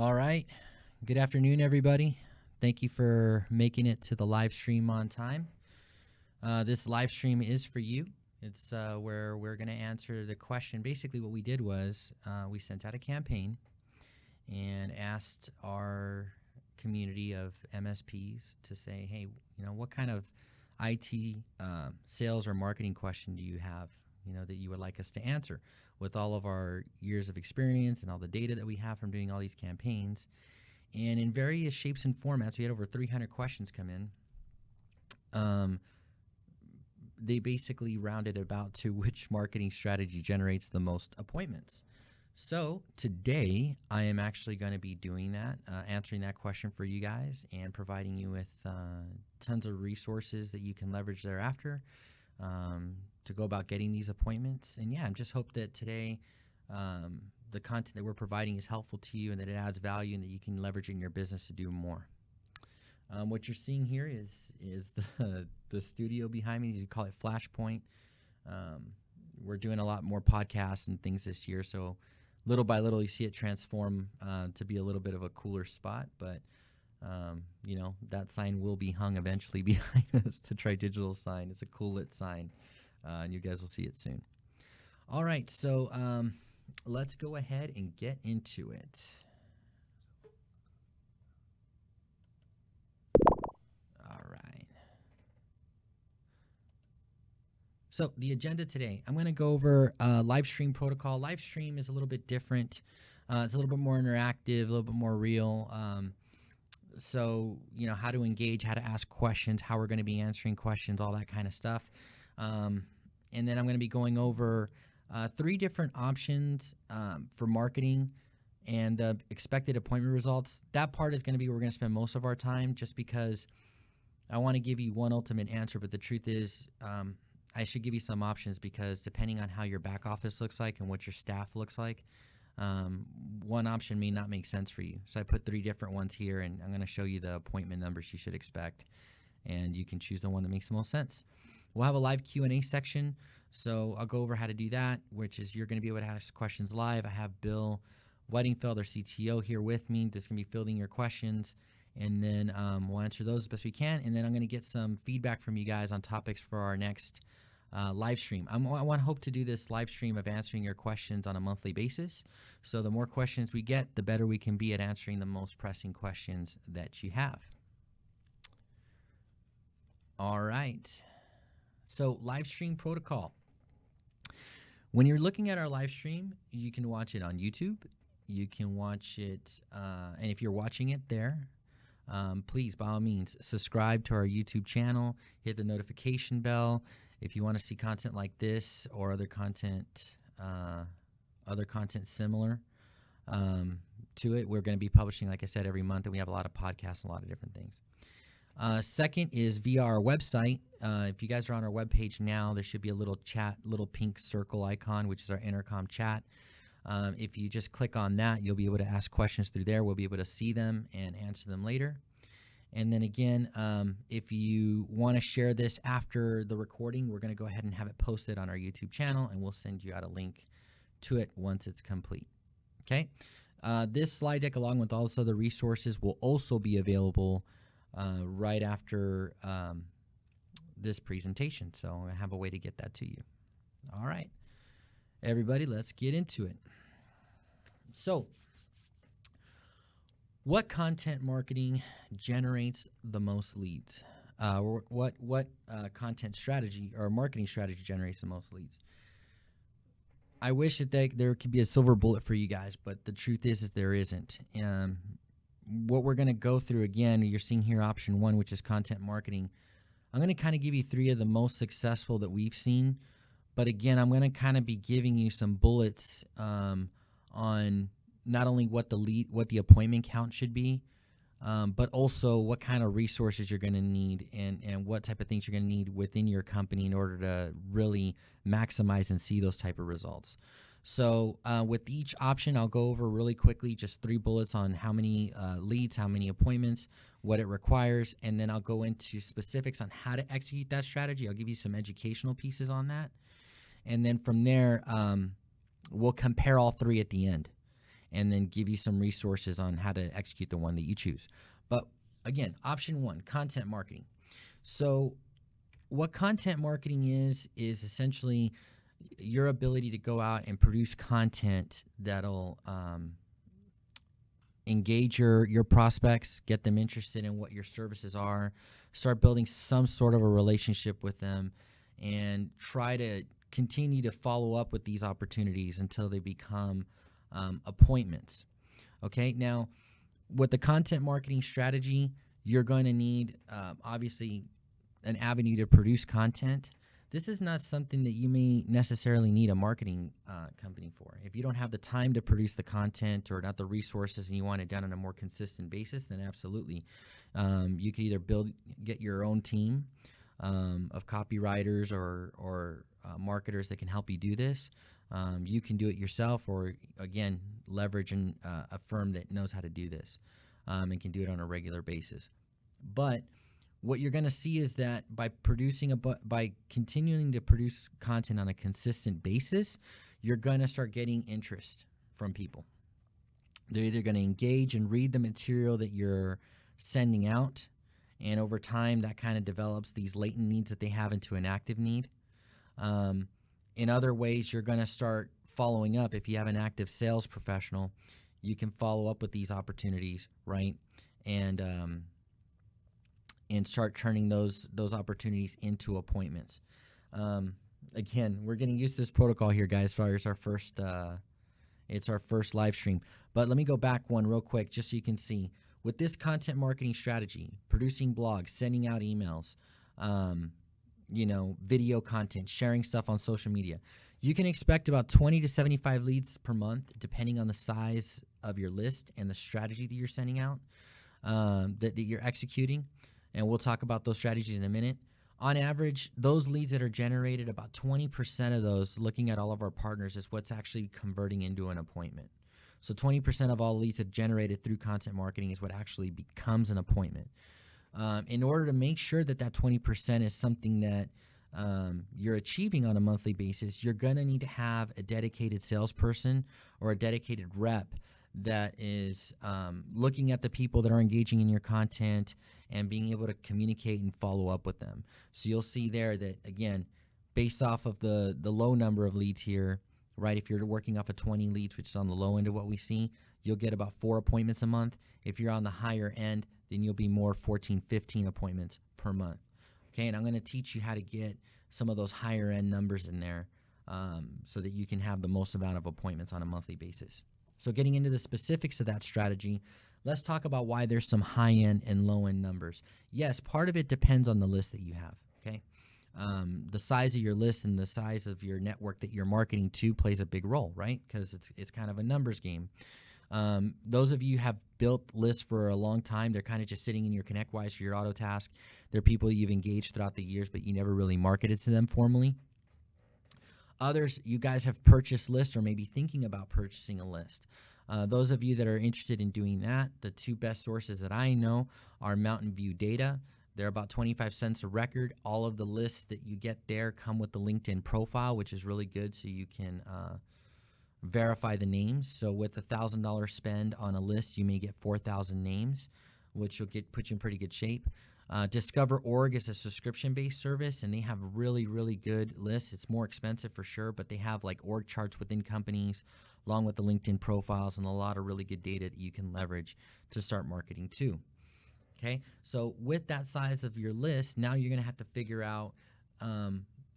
All right. Good afternoon, everybody. Thank you for making it to the live stream on time. This live stream is for you. It's where we're going to answer the question. Basically, what we did was we sent out a campaign and asked our community of MSPs to say, hey, what kind of IT sales or marketing question do you have, that you would like us to answer? With all of our years of experience and all the data that we have from doing all these campaigns. And in various shapes and formats, we had over 300 questions come in. They basically rounded about to which marketing strategy generates the most appointments. So today, I am actually going to be doing that, answering that question for you guys and providing you with tons of resources that you can leverage thereafter to go about getting these appointments. And yeah, I just hope that today the content that we're providing is helpful to you and that it adds value and that you can leverage in your business to do more. What you're seeing here is the studio behind me. You call it Flashpoint. We're doing a lot more podcasts and things this year, so little by little you see it transform to be a little bit of a cooler spot, but that sign will be hung eventually behind us. The TRIdigital sign. It's a cool lit sign, and you guys will see it soon. All right, so let's go ahead and get into it. All right. So the agenda today, I'm going to go over Livestream protocol. Livestream is a little bit different. It's a little bit more interactive, a little bit more real. So, how to engage, how to ask questions, how we're going to be answering questions, all that kind of stuff. And then I'm going to be going over 3 different options for marketing and the expected appointment results. That part is going to be where we're going to spend most of our time, just because I want to give you one ultimate answer. But the truth is, I should give you some options, because depending on how your back office looks like and what your staff looks like, one option may not make sense for you. So I put 3 different ones here, and I'm going to show you the appointment numbers you should expect, and you can choose the one that makes the most sense. We'll have a live Q&A section, so I'll go over how to do that, which is you're going to be able to ask questions live. I have Bill Weddingfeld, our CTO, here with me that's going to be fielding your questions, and then we'll answer those as best we can, and then I'm going to get some feedback from you guys on topics for our next live stream. I want to hope to do this live stream of answering your questions on a monthly basis. So the more questions we get, the better we can be at answering the most pressing questions that you have. All right. So live stream protocol. When you're looking at our live stream, you can watch it on YouTube. You can watch it, and if you're watching it there, please, by all means, subscribe to our YouTube channel, hit the notification bell. If you want to see content like this or other content similar to it, we're going to be publishing, like I said, every month, and we have a lot of podcasts and a lot of different things. Second is via our website. If you guys are on our webpage now, there should be a little chat, little pink circle icon, which is our intercom chat. If you just click on that, you'll be able to ask questions through there. We'll be able to see them and answer them later. And then again, if you want to share this after the recording, we're going to go ahead and have it posted on our YouTube channel, and we'll send you out a link to it once it's complete. Okay? This slide deck, along with all those other resources, will also be available right after this presentation. So I have a way to get that to you. All right. Everybody, let's get into it. So, what content marketing generates the most leads? What content strategy or marketing strategy generates the most leads? I wish that there could be a silver bullet for you guys, but the truth is there isn't. What we're going to go through, again, you're seeing here option 1, which is content marketing. I'm going to kind of give you 3 of the most successful that we've seen. But again, I'm going to kind of be giving you some bullets on not only what the appointment count should be, but also what kind of resources you're going to need and what type of things you're going to need within your company in order to really maximize and see those type of results. So with each option, I'll go over really quickly, just 3 bullets on how many leads, how many appointments, what it requires, and then I'll go into specifics on how to execute that strategy. I'll give you some educational pieces on that. And then from there, we'll compare all 3 at the end. and then give you some resources on how to execute the one that you choose. But again, option one, content marketing. So what content marketing is essentially your ability to go out and produce content that'll engage your prospects, get them interested in what your services are, start building some sort of a relationship with them, and try to continue to follow up with these opportunities until they become appointments. Okay, now with the content marketing strategy, you're going to need obviously an avenue to produce content. This is not something that you may necessarily need a marketing company for. If you don't have the time to produce the content or not the resources and you want it done on a more consistent basis, then absolutely. You could either get your own team of copywriters or marketers that can help you do this. You can do it yourself, or again, leverage a firm that knows how to do this and can do it on a regular basis. But what you're going to see is that by continuing to produce content on a consistent basis, you're going to start getting interest from people. They're either going to engage and read the material that you're sending out, and over time that kind of develops these latent needs that they have into an active need. In other ways, you're going to start following up. If you have an active sales professional, you can follow up with these opportunities, right? And start turning those opportunities into appointments. Again, we're getting used to this protocol here, guys. Sorry, it's our first live stream. But let me go back one real quick just so you can see. With this content marketing strategy, producing blogs, sending out emails, video content, sharing stuff on social media, you can expect about 20 to 75 leads per month, depending on the size of your list and the strategy that you're sending out, that you're executing. And we'll talk about those strategies in a minute. On average, those leads that are generated, about 20% of those, looking at all of our partners, is what's actually converting into an appointment. So 20% of all leads that generated through content marketing is what actually becomes an appointment. In order to make sure that that 20% is something that you're achieving on a monthly basis, you're going to need to have a dedicated salesperson or a dedicated rep that is looking at the people that are engaging in your content and being able to communicate and follow up with them. So you'll see there that, again, based off of the low number of leads here, right, if you're working off of 20 leads, which is on the low end of what we see, you'll get about 4 appointments a month. If you're on the higher end, then you'll be more 14, 15 appointments per month. Okay, and I'm going to teach you how to get some of those higher end numbers in there so that you can have the most amount of appointments on a monthly basis. So getting into the specifics of that strategy, let's talk about why there's some high-end and low-end numbers. Yes, part of it depends on the list that you have, okay? The size of your list and the size of your network that you're marketing to plays a big role, right? Because it's kind of a numbers game. Those of you who have built lists for a long time, they're kind of just sitting in your ConnectWise or your AutoTask. They're people you've engaged throughout the years, but you never really marketed to them formally. Others, you guys have purchased lists or maybe thinking about purchasing a list. Those of you that are interested in doing that, the two best sources that I know are Mountain View Data. They're about 25 cents a record. All of the lists that you get there come with the LinkedIn profile, which is really good, so you can verify the names. So with $1,000 spend on a list, you may get 4,000 names, which will put you in pretty good shape. Discover.org is a subscription-based service, and they have really, really good lists. It's more expensive for sure, but they have like org charts within companies, along with the LinkedIn profiles, and a lot of really good data that you can leverage to start marketing to. Okay, so with that size of your list, now you're going to have to figure out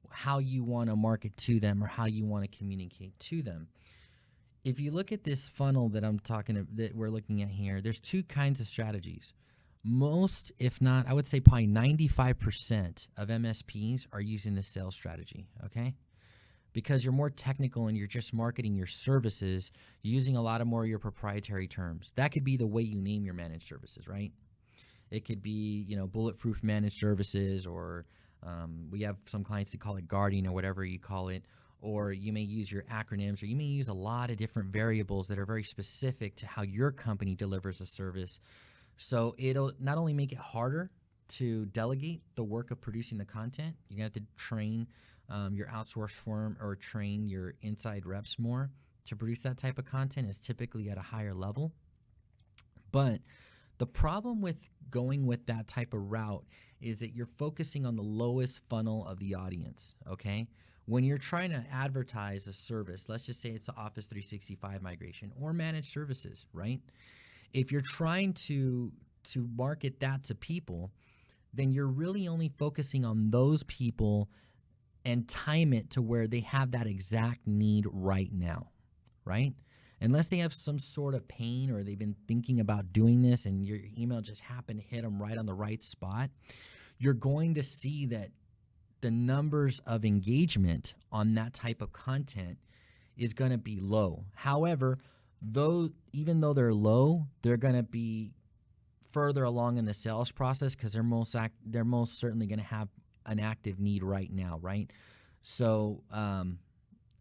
how you want to market to them or how you want to communicate to them. If you look at this funnel that we're looking at here, there's two kinds of strategies. Most, if not, I would say probably 95% of MSPs are using this sales strategy, okay? Because you're more technical and you're just marketing your services, using a lot of more of your proprietary terms. That could be the way you name your managed services, right? It could be, bulletproof managed services, or we have some clients that call it Guardian or whatever you call it, or you may use your acronyms, or you may use a lot of different variables that are very specific to how your company delivers a service. So it'll not only make it harder to delegate the work of producing the content, you're going to have to train your outsourced firm or train your inside reps more to produce that type of content is typically at a higher level. But the problem with going with that type of route is that you're focusing on the lowest funnel of the audience, okay? When you're trying to advertise a service, let's just say it's an Office 365 migration or managed services, right? If you're trying to market that to people, then you're really only focusing on those people and time it to where they have that exact need right now, right? Unless they have some sort of pain or they've been thinking about doing this and your email just happened to hit them right on the right spot, you're going to see that the numbers of engagement on that type of content is going to be low. However, even though they're low, they're going to be further along in the sales process because they're most certainly going to have an active need right now, right? So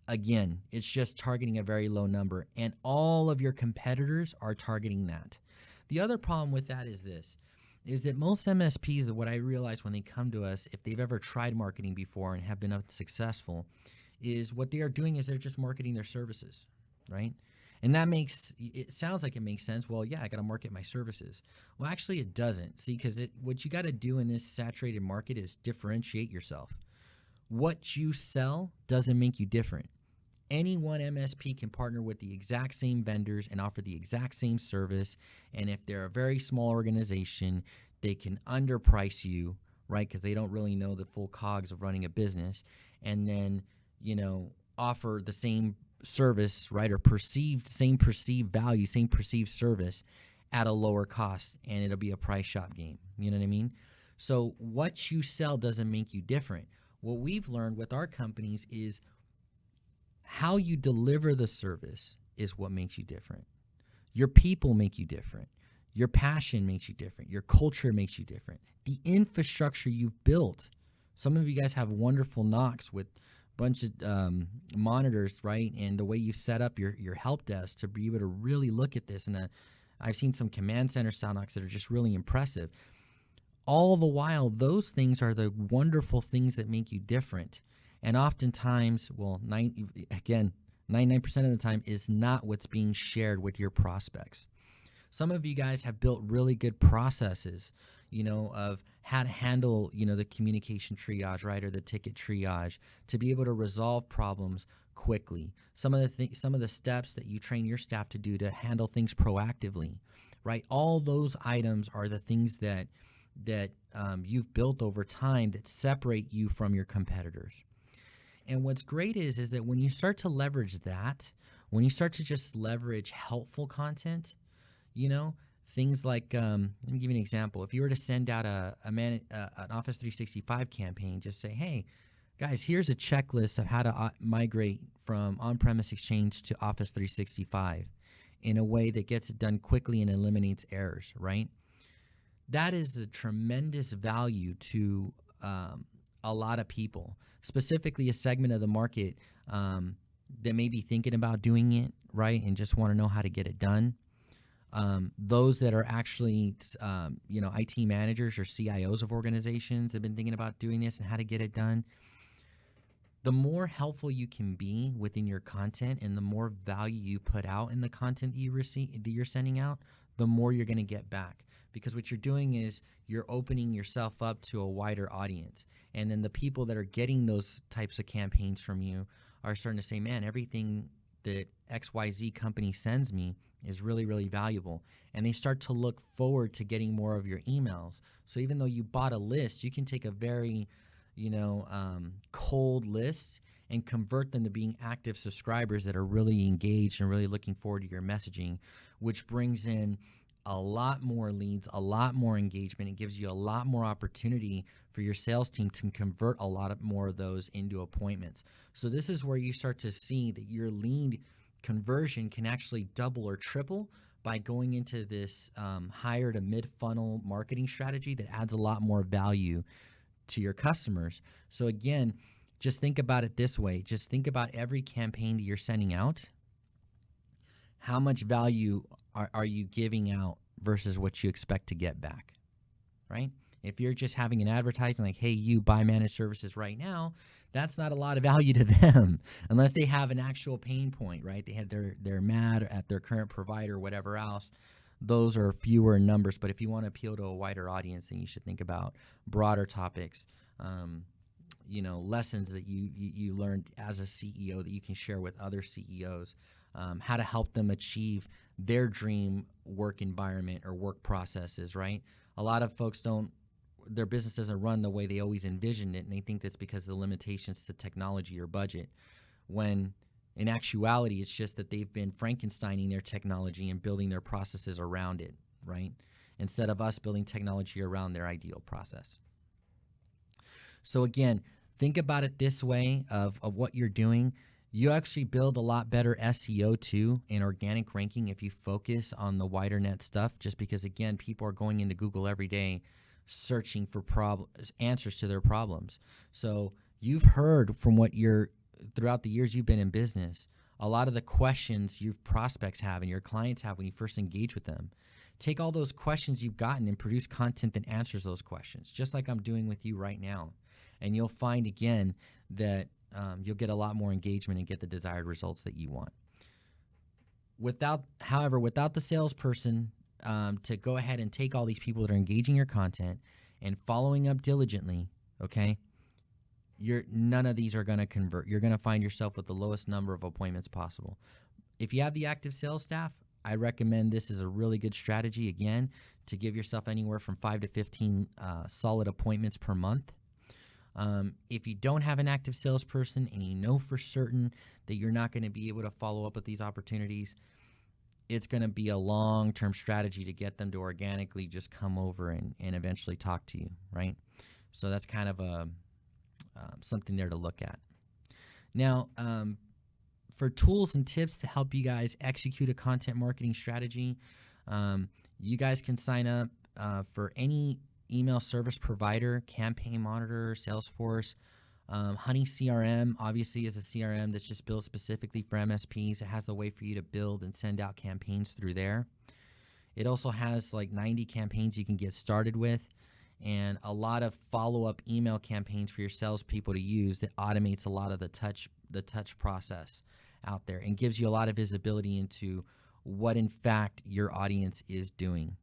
again, it's just targeting a very low number, and all of your competitors are targeting that. The other problem with that is that most MSPs, what I realize when they come to us, if they've ever tried marketing before and have been unsuccessful, is what they are doing is they're just marketing their services, right? And it sounds like it makes sense. Well, yeah, I got to market my services. Well, actually it doesn't. See, because what you got to do in this saturated market is differentiate yourself. What you sell doesn't make you different. Any one MSP can partner with the exact same vendors and offer the exact same service. And if they're a very small organization, they can underprice you, right? Because they don't really know the full cogs of running a business. And then, offer the same service, right? Or same perceived value, same perceived service at a lower cost. And it'll be a price shop game. You know what I mean? So what you sell doesn't make you different. What we've learned with our companies is how you deliver the service is what makes you different. Your people make you different. Your passion makes you different. Your culture makes you different. The infrastructure you've built. Some of you guys have wonderful NOCs with a bunch of monitors, right? And the way you set up your help desk to be able to really look at this. And I've seen some command center sound NOCs that are just really impressive. All the while, those things are the wonderful things that make you different. And oftentimes, 99% of the time is not what's being shared with your prospects. Some of you guys have built really good processes, of how to handle, the communication triage, right, or the ticket triage to be able to resolve problems quickly. Some of the steps that you train your staff to do to handle things proactively, right? All those items are the things that you've built over time that separate you from your competitors. And what's great is that when you start to leverage that, when you start to just leverage helpful content, things like, let me give you an example. If you were to send out an Office 365 campaign, just say, hey, guys, here's a checklist of how to migrate from on-premise Exchange to Office 365 in a way that gets it done quickly and eliminates errors, right? That is a tremendous value to a lot of people, specifically a segment of the market that may be thinking about doing it, right, and just want to know how to get it done. Those that are actually, IT managers or CIOs of organizations have been thinking about doing this and how to get it done. The more helpful you can be within your content and the more value you put out in the content that you're sending out, the more you're going to get back. Because what you're doing is you're opening yourself up to a wider audience. And then the people that are getting those types of campaigns from you are starting to say, man, everything that XYZ company sends me is really, really valuable. And they start to look forward to getting more of your emails. So even though you bought a list, you can take a very, cold list and convert them to being active subscribers that are really engaged and really looking forward to your messaging, which brings in a lot more leads, a lot more engagement. It gives you a lot more opportunity for your sales team to convert a lot more of those into appointments. So this is where you start to see that your lead conversion can actually double or triple by going into this higher to mid-funnel marketing strategy that adds a lot more value to your customers. So again, just think about it this way. Just think about every campaign that you're sending out. How much value are you giving out versus what you expect to get back, right? If you're just having an advertising like, hey, you buy managed services right now, that's not a lot of value to them unless they have an actual pain point, right? They're mad at their current provider, whatever else. Those are fewer in numbers, but if you want to appeal to a wider audience, then you should think about broader topics, lessons that you learned as a CEO that you can share with other CEOs, how to help them achieve their dream work environment or work processes, right? A lot of folks their business doesn't run the way they always envisioned it, and they think that's because of the limitations to technology or budget, when in actuality, it's just that they've been Frankensteining their technology and building their processes around it, right? Instead of us building technology around their ideal process. So again, think about it this way of what you're doing. You actually build a lot better SEO too and organic ranking if you focus on the wider net stuff, just because, again, people are going into Google every day searching for answers to their problems. So you've heard from throughout the years you've been in business, a lot of the questions your prospects have and your clients have when you first engage with them. Take all those questions you've gotten and produce content that answers those questions, just like I'm doing with you right now. And you'll find, again, that you'll get a lot more engagement and get the desired results that you want. However, without the salesperson to go ahead and take all these people that are engaging your content and following up diligently, okay, none of these are going to convert. You're going to find yourself with the lowest number of appointments possible. If you have the active sales staff, I recommend this is a really good strategy, again, to give yourself anywhere from 5 to 15 solid appointments per month. If you don't have an active salesperson and you know for certain that you're not going to be able to follow up with these opportunities, it's going to be a long-term strategy to get them to organically just come over and eventually talk to you, right? So that's kind of something there to look at. Now, for tools and tips to help you guys execute a content marketing strategy, you guys can sign up for any email service provider, Campaign Monitor, Salesforce. Honey CRM obviously is a CRM that's just built specifically for MSPs. It has the way for you to build and send out campaigns through there. It also has like 90 campaigns you can get started with, and a lot of follow-up email campaigns for your salespeople to use that automates a lot of the touch process out there and gives you a lot of visibility into what in fact your audience is doing.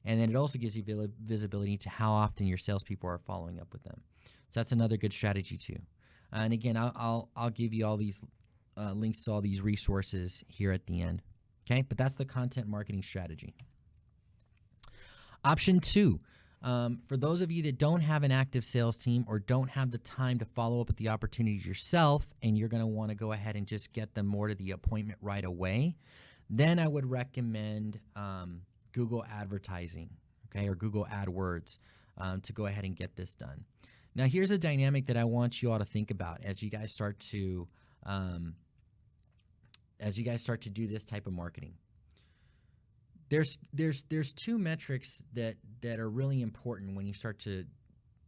And then it also gives you visibility to how often your salespeople are following up with them. So that's another good strategy too. And again, I'll give you all these links to all these resources here at the end. Okay, but that's the content marketing strategy. Option 2, for those of you that don't have an active sales team or don't have the time to follow up with the opportunities yourself, and you're going to want to go ahead and just get them more to the appointment right away, then I would recommend Google advertising, okay, or Google Adwords to go ahead and get this done. Now, here's a dynamic that I want you all to think about as you guys start to do this type of marketing. There's two metrics that are really important when you start to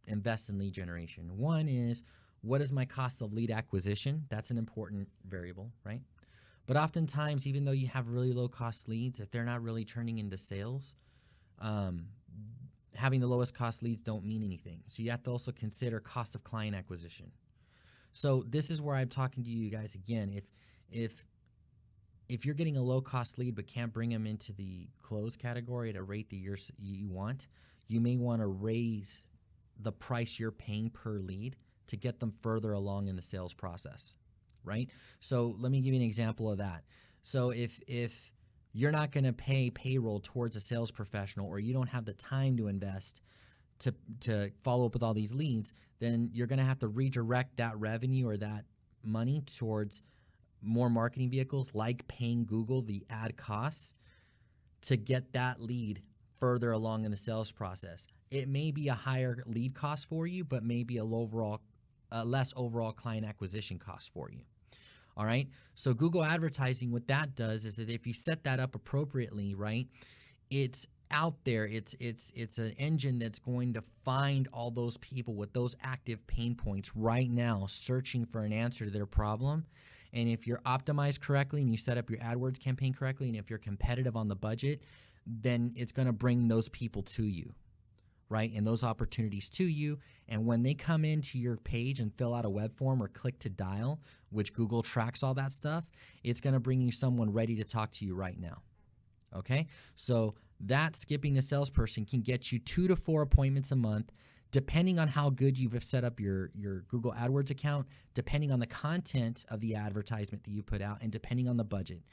invest in lead generation. One is, what is my cost of lead acquisition? That's an important variable, right? But oftentimes, even though you have really low cost leads, if they're not really turning into sales, having the lowest cost leads don't mean anything. So you have to also consider cost of client acquisition. So this is where I'm talking to you guys again. If you're getting a low cost lead but can't bring them into the close category at a rate that you want, you may want to raise the price you're paying per lead to get them further along in the sales process, right? So let me give you an example of that. So if you're not going to pay payroll towards a sales professional, or you don't have the time to invest to follow up with all these leads, then you're going to have to redirect that revenue or that money towards more marketing vehicles, like paying Google the ad costs to get that lead further along in the sales process. It may be a higher lead cost for you, but maybe less overall client acquisition cost for you. All right. So Google advertising, what that does is that if you set that up appropriately, right, it's out there. It's an engine that's going to find all those people with those active pain points right now, searching for an answer to their problem. And if you're optimized correctly and you set up your AdWords campaign correctly, and if you're competitive on the budget, then it's going to bring those people to you. right, and those opportunities to you. And when they come into your page and fill out a web form or click to dial, which Google tracks all that stuff, it's going to bring you someone ready to talk to you right now. Okay, so that skipping the salesperson can get you 2 to 4 appointments a month, depending on how good you've set up your Google AdWords account, depending on the content of the advertisement that you put out, and depending on the budget.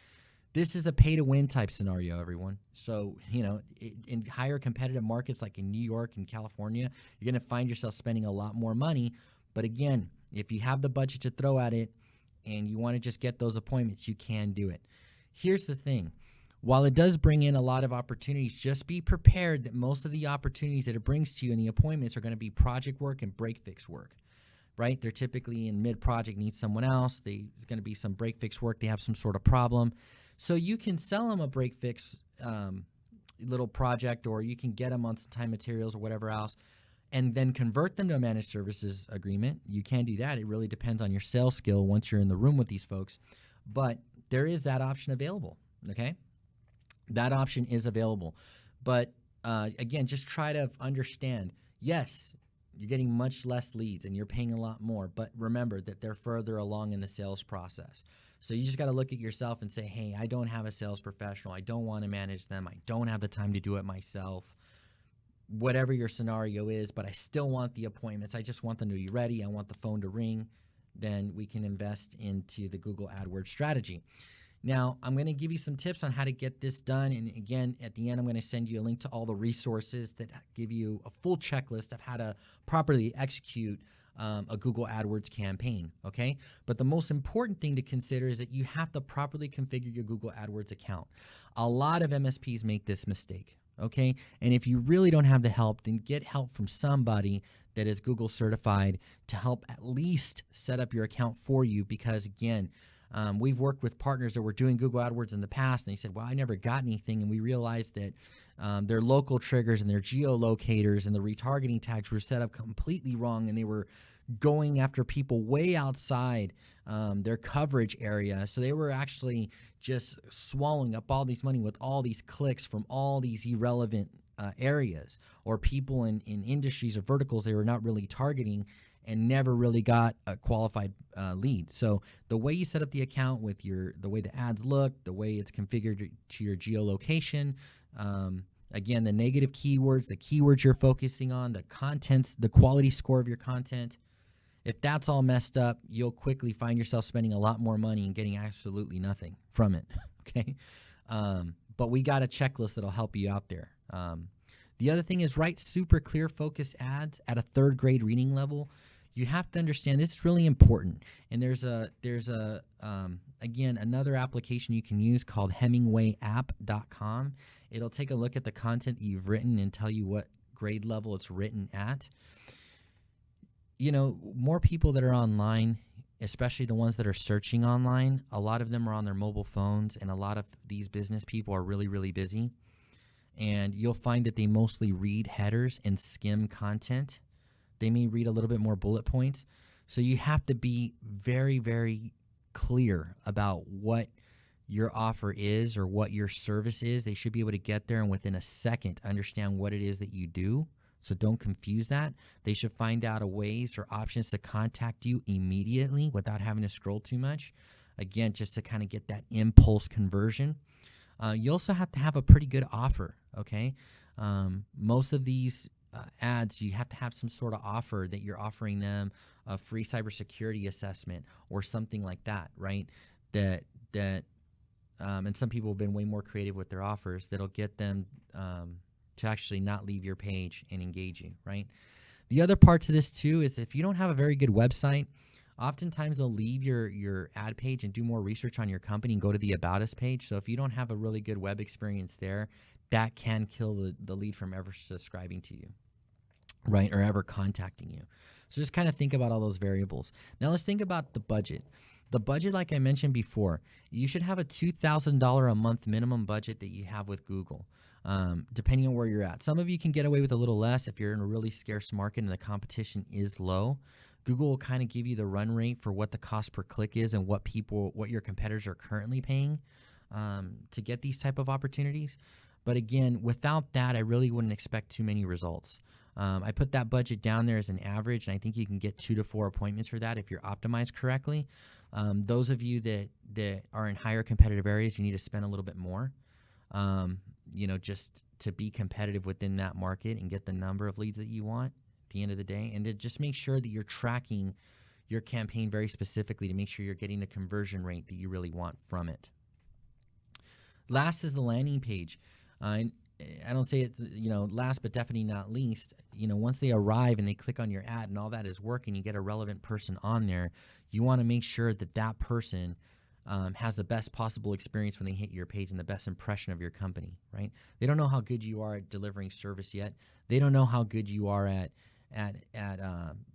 This is a pay-to-win type scenario, everyone. So, in higher competitive markets like in New York and California, you're going to find yourself spending a lot more money. But again, if you have the budget to throw at it and you want to just get those appointments, you can do it. Here's the thing. While it does bring in a lot of opportunities, just be prepared that most of the opportunities that it brings to you in the appointments are going to be project work and break-fix work, right? They're typically in mid-project, need someone else. There's going to be some break-fix work. They have some sort of problem. So you can sell them a break-fix little project, or you can get them on some time materials or whatever else, and then convert them to a managed services agreement. You can do that. It really depends on your sales skill once you're in the room with these folks. But there is that option available, okay? That option is available. But again, just try to understand, yes, you're getting much less leads and you're paying a lot more, but remember that they're further along in the sales process. So you just got to look at yourself and say, hey, I don't have a sales professional. I don't want to manage them. I don't have the time to do it myself. Whatever your scenario is, but I still want the appointments. I just want them to be ready. I want the phone to ring. Then we can invest into the Google AdWords strategy. Now, I'm going to give you some tips on how to get this done. And again, at the end, I'm going to send you a link to all the resources that give you a full checklist of how to properly execute a Google AdWords campaign, okay? But the most important thing to consider is that you have to properly configure your Google AdWords account. A lot of MSPs make this mistake, okay? And if you really don't have the help, then get help from somebody that is Google certified to help at least set up your account for you, because again, we've worked with partners that were doing Google AdWords in the past, and they said, well, I never got anything. And we realized that their local triggers and their geolocators and the retargeting tags were set up completely wrong, and they were going after people way outside their coverage area. So they were actually just swallowing up all these money with all these clicks from all these irrelevant areas, or people in industries or verticals they were not really targeting, and never really got a qualified lead. So the way you set up the account with the way the ads look, the way it's configured to your geolocation, again, the negative keywords, the keywords you're focusing on, the contents, the quality score of your content, if that's all messed up, you'll quickly find yourself spending a lot more money and getting absolutely nothing from it, okay? But we got a checklist that'll help you out there. The other thing is write super clear, focused ads at a third grade reading level. You have to understand this is really important. And there's again, another application you can use called HemingwayApp.com. It'll take a look at the content that you've written and tell you what grade level it's written at. More people that are online, especially the ones that are searching online, a lot of them are on their mobile phones, and a lot of these business people are really, really busy. And you'll find that they mostly read headers and skim content. They may read a little bit more bullet points. So you have to be very, very clear about what your offer is or what your service is. They should be able to get there and within a second understand what it is that you do. So don't confuse that. They should find out ways or options to contact you immediately without having to scroll too much. Again, just to kind of get that impulse conversion. You also have to have a pretty good offer, okay? Most of these ads, you have to have some sort of offer that you're offering them, a free cybersecurity assessment or something like that, right? And some people have been way more creative with their offers that'll get them to actually not leave your page and engage you, right? The other parts of this too is if you don't have a very good website, oftentimes they'll leave your ad page and do more research on your company and go to the About Us page. So if you don't have a really good web experience there, that can kill the lead from ever subscribing to you, right, or ever contacting you. So just kind of think about all those variables. Now let's think about the budget. The budget, like I mentioned before, you should have a $2,000 a month minimum budget that you have with Google, depending on where you're at. Some of you can get away with a little less if you're in a really scarce market and the competition is low. Google will kind of give you the run rate for what the cost per click is and what your competitors are currently paying to get these type of opportunities. But again, without that, I really wouldn't expect too many results. I put that budget down there as an average, and I think you can get 2 to 4 appointments for that if you're optimized correctly. Those of you that are in higher competitive areas, you need to spend a little bit more, just to be competitive within that market and get the number of leads that you want at the end of the day. And to just make sure that you're tracking your campaign very specifically to make sure you're getting the conversion rate that you really want from it. Last is the landing page. I don't say it's last, but definitely not least. Once they arrive and they click on your ad and all that is working, you get a relevant person on there. You want to make sure that that person has the best possible experience when they hit your page and the best impression of your company. Right? They don't know how good you are at delivering service yet. They don't know how good you are at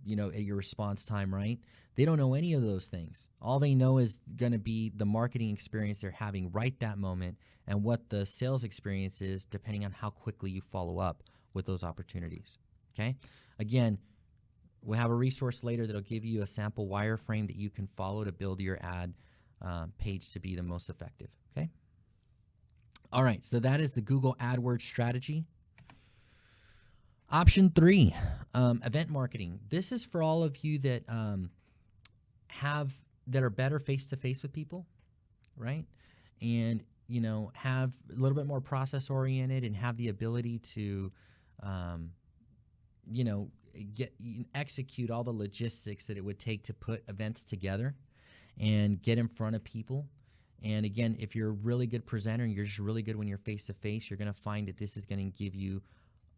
your response time. Right? They don't know any of those things. All they know is going to be the marketing experience they're having right that moment and what the sales experience is depending on how quickly you follow up with those opportunities. Okay? Again, we'll have a resource later that'll give you a sample wireframe that you can follow to build your ad page to be the most effective. Okay? All right, so that is the Google AdWords strategy. Option 3, event marketing. This is for all of you that that are better face-to-face with people, right? And, have a little bit more process-oriented and have the ability to, execute all the logistics that it would take to put events together and get in front of people. And again, if you're a really good presenter and you're just really good when you're face-to-face, you're going to find that this is going to give you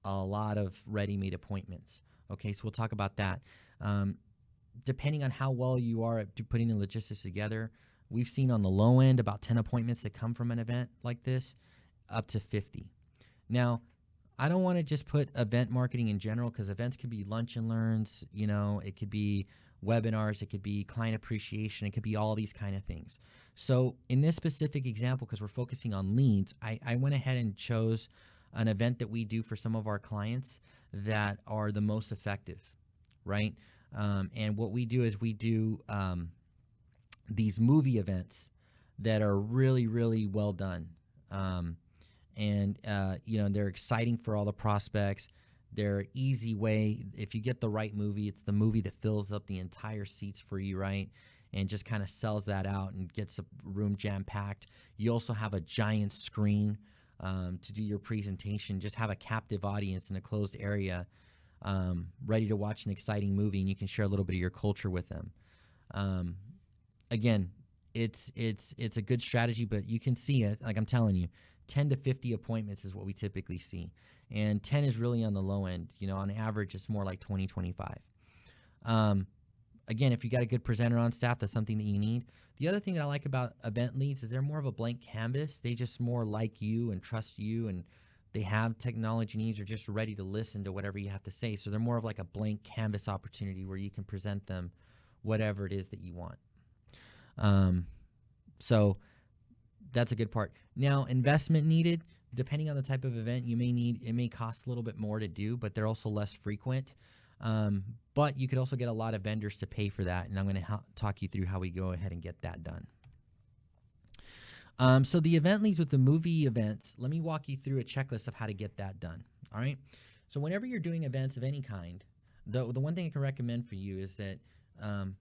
a lot of ready-made appointments. Okay, so we'll talk about that. Depending on how well you are at putting the logistics together, we've seen on the low end about 10 appointments that come from an event like this, up to 50. Now, I don't want to just put event marketing in general because events could be lunch and learns, it could be webinars, it could be client appreciation, it could be all these kind of things. So in this specific example, because we're focusing on leads, I went ahead and chose an event that we do for some of our clients that are the most effective, right? And what we do is we do these movie events that are really, really well done. They're exciting for all the prospects. They're an easy way. If you get the right movie, it's the movie that fills up the entire seats for you, right? And just kind of sells that out and gets a room jam-packed. You also have a giant screen to do your presentation. Just have a captive audience in a closed area ready to watch an exciting movie, and you can share a little bit of your culture with them. Again, it's a good strategy, but you can see it, like I'm telling you, 10 to 50 appointments is what we typically see. And 10 is really on the low end. On average, it's more like 20, 25. Again, if you got a good presenter on staff, that's something that you need. The other thing that I like about event leads is they're more of a blank canvas. They just more like you and trust you, and they have technology needs or just ready to listen to whatever you have to say. So they're more of like a blank canvas opportunity where you can present them whatever it is that you want. So that's a good part. Now, investment needed, depending on the type of event you may need, it may cost a little bit more to do, but they're also less frequent. But you could also get a lot of vendors to pay for that, and I'm going to talk you through how we go ahead and get that done. So the event leads with the movie events, let me walk you through a checklist of how to get that done. All right. So whenever you're doing events of any kind, the one thing I can recommend for you is that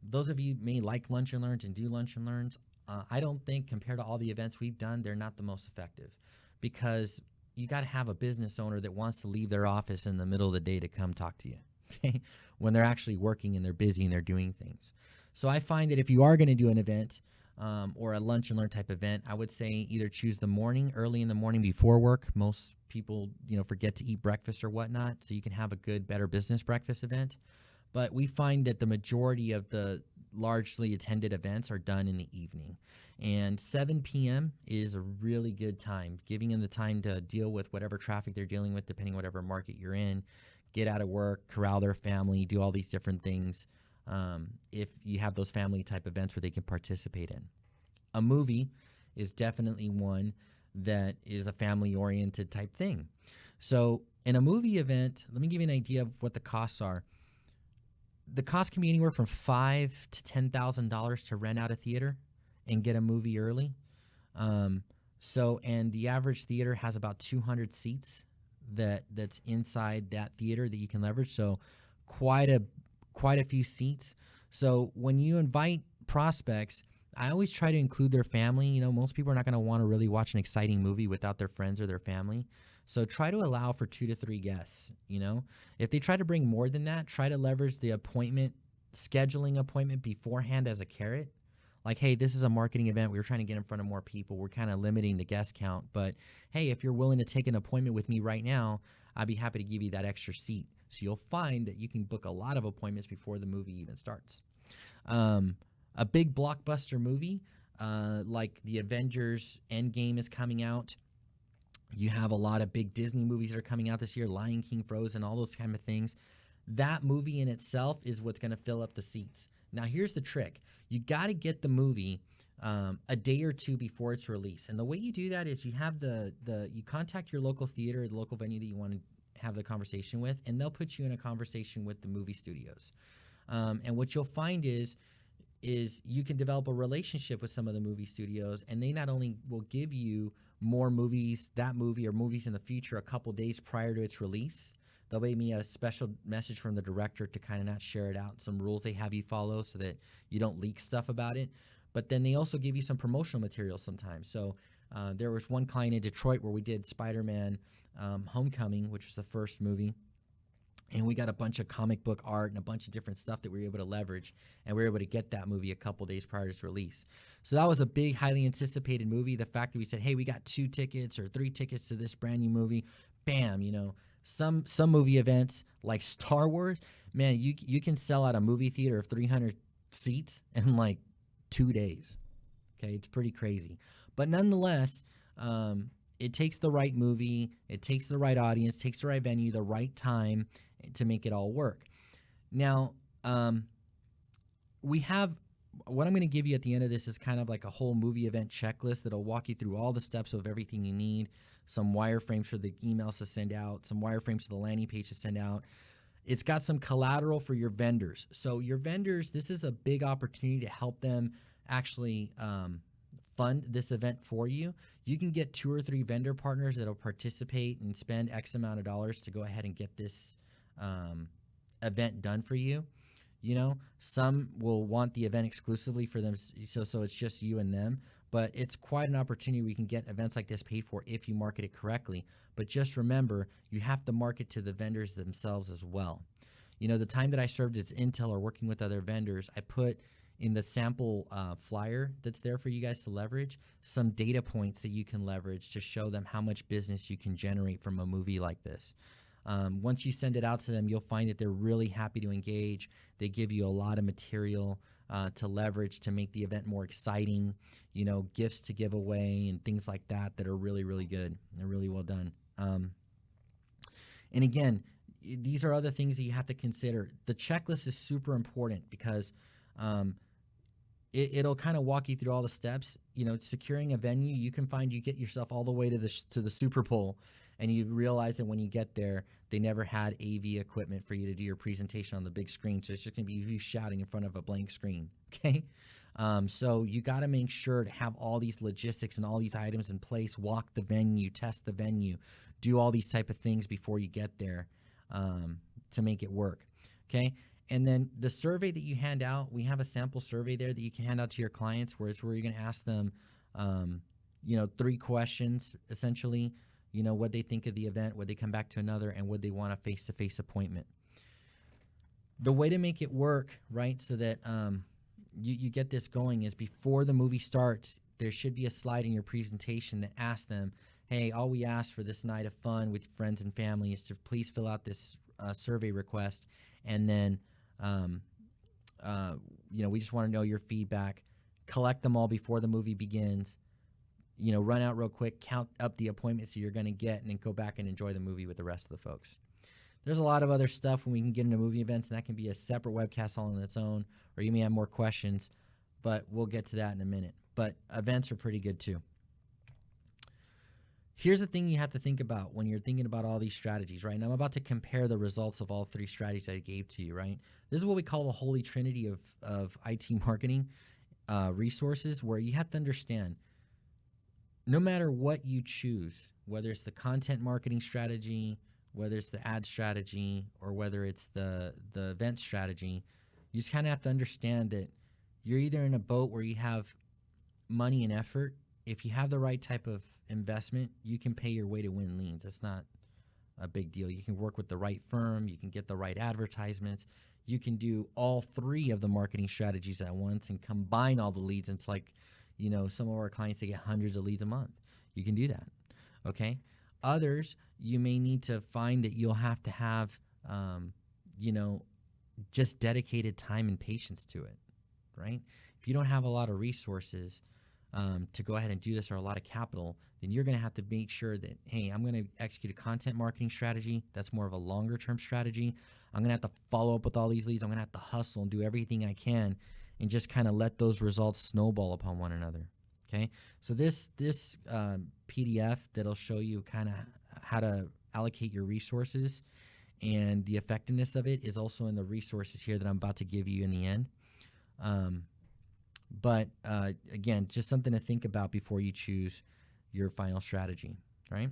those of you may like lunch and learns and do lunch and learns. I don't think compared to all the events we've done, they're not the most effective because you got to have a business owner that wants to leave their office in the middle of the day to come talk to you, okay? When they're actually working and they're busy and they're doing things. So I find that if you are going to do an event or a lunch and learn type event, I would say either choose the morning, early in the morning before work. Most people, forget to eat breakfast or whatnot, so you can have a good, better business breakfast event. But we find that the majority of the largely attended events are done in the evening. And 7 p.m. is a really good time, giving them the time to deal with whatever traffic they're dealing with, depending on whatever market you're in, get out of work, corral their family, do all these different things if you have those family type events where they can participate in. A movie is definitely one that is a family-oriented type thing. So in a movie event, let me give you an idea of what the costs are. The cost can be anywhere from $5,000 to $10,000 to rent out a theater and get a movie early. And the average theater has about 200 seats. that's inside that theater that you can leverage. So quite a few seats. So when you invite prospects, I always try to include their family. You know, most people are not going to want to really watch an exciting movie without their friends or their family. So try to allow for 2 to 3 guests. You know, if they try to bring more than that, try to leverage the scheduling appointment beforehand as a carrot. Like, hey, this is a marketing event. We were trying to get in front of more people. We're kind of limiting the guest count. But hey, if you're willing to take an appointment with me right now, I'd be happy to give you that extra seat. So you'll find that you can book a lot of appointments before the movie even starts. A big blockbuster movie like the Avengers Endgame is coming out. You have a lot of big Disney movies that are coming out this year, Lion King, Frozen, all those kind of things. That movie in itself is what's going to fill up the seats. Now, here's the trick. You got to get the movie a day or two before its release. And the way you do that is you have you contact your local theater, the local venue that you want to have the conversation with, and they'll put you in a conversation with the movie studios. And what you'll find is you can develop a relationship with some of the movie studios, and they not only will give you more movies, that movie or movies in the future a couple days prior to its release. They'll give me a special message from the director to kind of not share it out, some rules they have you follow so that you don't leak stuff about it. But then they also give you some promotional materials sometimes. So there was one client in Detroit where we did Spider-Man Homecoming, which was the first movie. And we got a bunch of comic book art and a bunch of different stuff that we were able to leverage. And we were able to get that movie a couple days prior to its release. So that was a big, highly anticipated movie. The fact that we said, hey, we got 2 tickets or 3 tickets to this brand new movie. Bam, you know. Some movie events like Star Wars, man, you can sell out a movie theater of 300 seats in like 2 days. Okay, it's pretty crazy. But nonetheless, it takes the right movie, it takes the right audience, takes the right venue, the right time to make it all work. Now, we have what I'm going to give you at the end of this is kind of like a whole movie event checklist that'll walk you through all the steps of everything you need, some wireframes for the emails to send out, some wireframes to the landing page to send out. It's got some collateral for your vendors. So your vendors, this is a big opportunity to help them actually fund this event for you. You can get 2 or 3 vendor partners that'll participate and spend X amount of dollars to go ahead and get this event done for you. You know, some will want the event exclusively for them, so it's just you and them. But it's quite an opportunity. We can get events like this paid for if you market it correctly. But just remember, you have to market to the vendors themselves as well. You know, the time that I served as Intel or working with other vendors, I put in the sample flyer that's there for you guys to leverage some data points that you can leverage to show them how much business you can generate from a movie like this. Once you send it out to them, you'll find that they're really happy to engage. They give you a lot of material to leverage to make the event more exciting, you know, gifts to give away and things like that that are really, really good. They're really well done. And again, these are other things that you have to consider. The checklist is super important because it'll kind of walk you through all the steps. You know, securing a venue, you can find you get yourself all the way to the Super Bowl, and you realize that when you get there, they never had AV equipment for you to do your presentation on the big screen, so it's just going to be you shouting in front of a blank screen, okay? So you got to make sure to have all these logistics and all these items in place, walk the venue, test the venue, do all these type of things before you get there to make it work, okay? And then the survey that you hand out, we have a sample survey there that you can hand out to your clients where it's where you're going to ask them, you know, 3 questions, essentially. You know, what they think of the event, would they come back to another, and would they want a face-to-face appointment. The way to make it work, right, so that you get this going is before the movie starts, there should be a slide in your presentation that asks them, hey, all we ask for this night of fun with friends and family is to please fill out this survey request, and then you know, we just want to know your feedback. Collect them all before the movie begins. You know, run out real quick, count up the appointments that you're going to get, and then go back and enjoy the movie with the rest of the folks. There's a lot of other stuff when we can get into movie events, and that can be a separate webcast all on its own, or you may have more questions, but we'll get to that in a minute. But events are pretty good too. Here's the thing you have to think about when you're thinking about all these strategies, right? And I'm about to compare the results of all 3 strategies I gave to you, right? This is what we call the holy trinity of IT marketing resources, where you have to understand no matter what you choose, whether it's the content marketing strategy, whether it's the ad strategy, or whether it's the event strategy, you just kind of have to understand that you're either in a boat where you have money and effort. If you have the right type of investment, you can pay your way to win leads. That's not a big deal. You can work with the right firm, you can get the right advertisements, you can do all three of the marketing strategies at once and combine all the leads. And it's like, some of our clients, they get hundreds of leads a month. You can do that. Okay. Others, you may need to find that you'll have to have, just dedicated time and patience to it, right? If you don't have a lot of resources to go ahead and do this, or a lot of capital, then you're going to have to make sure that, hey, I'm going to execute a content marketing strategy. That's more of a longer term strategy. I'm going to have to follow up with all these leads. I'm going to have to hustle and do everything I can and just kind of let those results snowball upon one another. Okay. So this PDF that'll show you kind of how to allocate your resources and the effectiveness of it is also in the resources here that I'm about to give you in the end. But again, just something to think about before you choose your final strategy, right?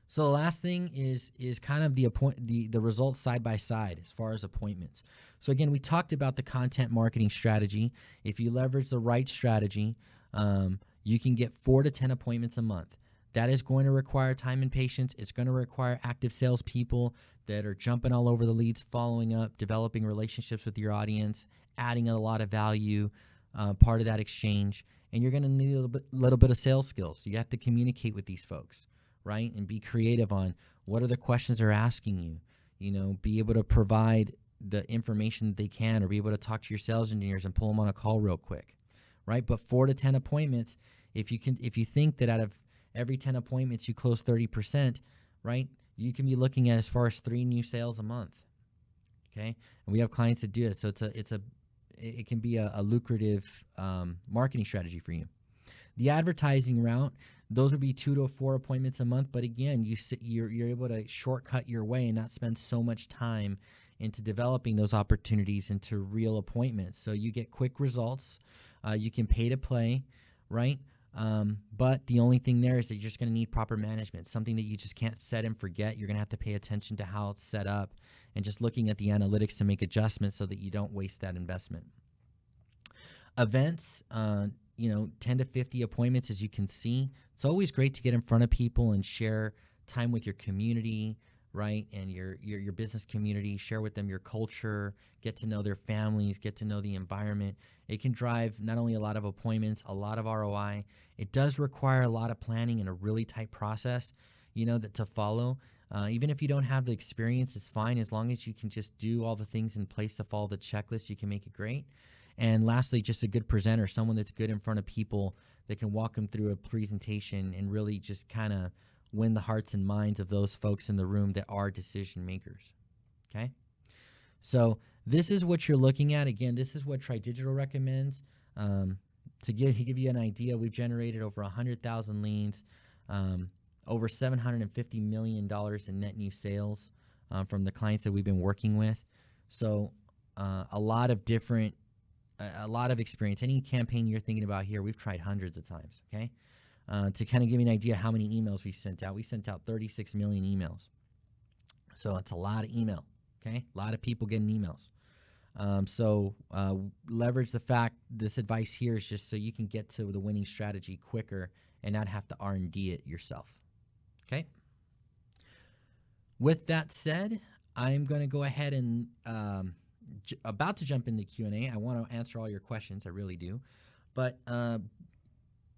So the last thing is kind of the results side by side as far as appointments. So again, we talked about the content marketing strategy. If you leverage the right strategy, you can get 4 to 10 appointments a month. That is going to require time and patience. It's going to require active salespeople that are jumping all over the leads, following up, developing relationships with your audience, adding a lot of value, part of that exchange. And you're going to need a little bit of sales skills. You have to communicate with these folks, right? And be creative on what are the questions they're asking you. Be able to provide the information that they can, or be able to talk to your sales engineers and pull them on a call real quick, right? But 4 to 10 appointments, if you think that out of every 10 appointments you close 30%, right? You can be looking at as far as 3 new sales a month. Okay, and we have clients that do it, so it can be a lucrative marketing strategy for you. The advertising route, those would be 2 to 4 appointments a month, but again, you're able to shortcut your way and not spend so much time into developing those opportunities into real appointments. So you get quick results. You can pay to play, right? But the only thing there is that you're just going to need proper management, something that you just can't set and forget. You're going to have to pay attention to how it's set up and just looking at the analytics to make adjustments so that you don't waste that investment. Events, 10 to 50 appointments, as you can see. It's always great to get in front of people and share time with your community, right? And your business community, share with them your culture, get to know their families, get to know the environment. It can drive not only a lot of appointments, a lot of ROI. It does require a lot of planning and a really tight process, that to follow. Even if you don't have the experience, it's fine. As long as you can just do all the things in place to follow the checklist, you can make it great. And lastly, just a good presenter, someone that's good in front of people that can walk them through a presentation and really just kind of win the hearts and minds of those folks in the room that are decision makers. Okay? So this is what you're looking at. Again, this is what TRIdigital recommends. To give you an idea, we've generated over 100,000 leads, over $750 million in net new sales from the clients that we've been working with. So a lot of experience. Any campaign you're thinking about here, we've tried hundreds of times, okay? To kind of give you an idea how many emails we sent out 36 million emails. So it's a lot of email, okay? A lot of people getting emails. So leverage the fact, this advice here is just so you can get to the winning strategy quicker and not have to R&D it yourself, okay? With that said, I'm going to go ahead and about to jump into Q&A. I want to answer all your questions. I really do. But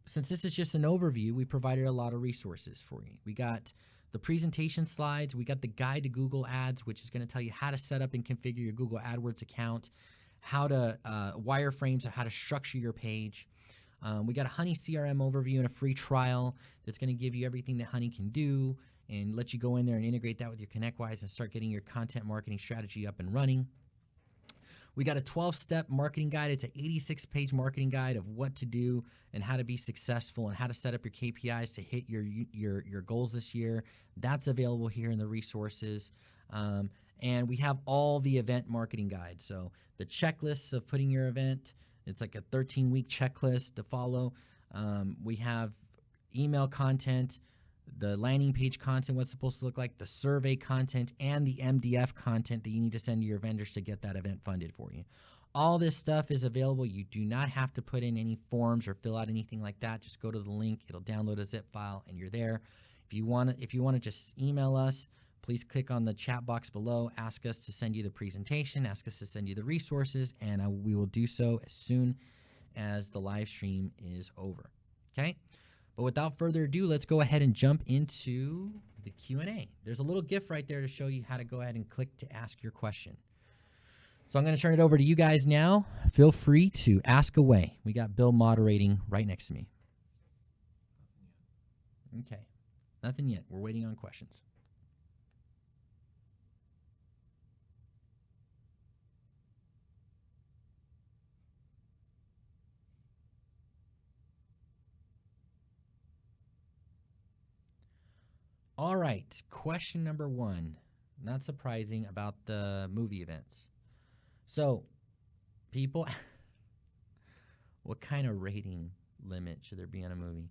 since this is just an overview, we provided a lot of resources for you. We got the presentation slides. We got the guide to Google Ads, which is going to tell you how to set up and configure your Google AdWords account, how to wireframes, or how to structure your page. We got a Honey CRM overview and a free trial that's going to give you everything that Honey can do and let you go in there and integrate that with your ConnectWise and start getting your content marketing strategy up and running. We got a 12-step marketing guide. It's an 86-page marketing guide of what to do and how to be successful and how to set up your KPIs to hit your goals this year. That's available here in the resources. And we have all the event marketing guides. So the checklists of putting your event, it's like a 13-week checklist to follow. We have email content, the landing page content, what's supposed to look like, the survey content, and the MDF content that you need to send to your vendors to get that event funded for you. All this stuff is available. You do not have to put in any forms or fill out anything like that. Just go to the link. It'll download a zip file, and you're there. If you want to just email us, please click on the chat box below. Ask us to send you the presentation. Ask us to send you the resources, and we will do so as soon as the live stream is over. Okay? But without further ado, let's go ahead and jump into the Q&A. There's a little GIF right there to show you how to go ahead and click to ask your question. So I'm going to turn it over to you guys now. Feel free to ask away. We got Bill moderating right next to me. Okay. Nothing yet. We're waiting on questions. All right, question number 1. Not surprising, about the movie events. So, people, what kind of rating limit should there be on a movie?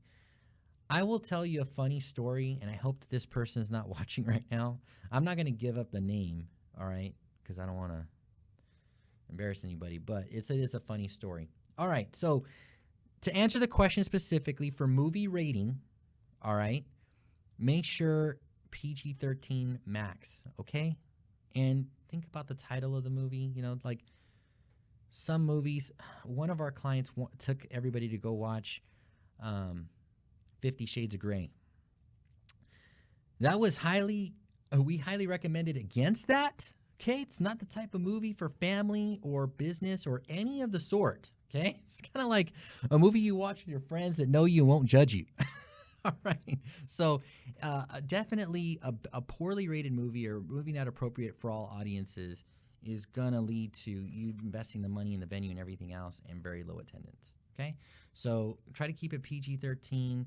I will tell you a funny story, and I hope that this person is not watching right now. I'm not going to give up a name, all right, because I don't want to embarrass anybody, but it's a funny story. All right, so to answer the question specifically for movie rating, all right, make sure PG-13 max, okay? And think about the title of the movie. You know, like some movies, one of our clients took everybody to go watch 50 Shades of Grey. That was we highly recommended against that, okay? It's not the type of movie for family or business or any of the sort, okay? It's kind of like a movie you watch with your friends that know you and won't judge you. All right. So definitely a poorly rated movie or a movie not appropriate for all audiences is going to lead to you investing the money in the venue and everything else and very low attendance. Okay. So try to keep it PG-13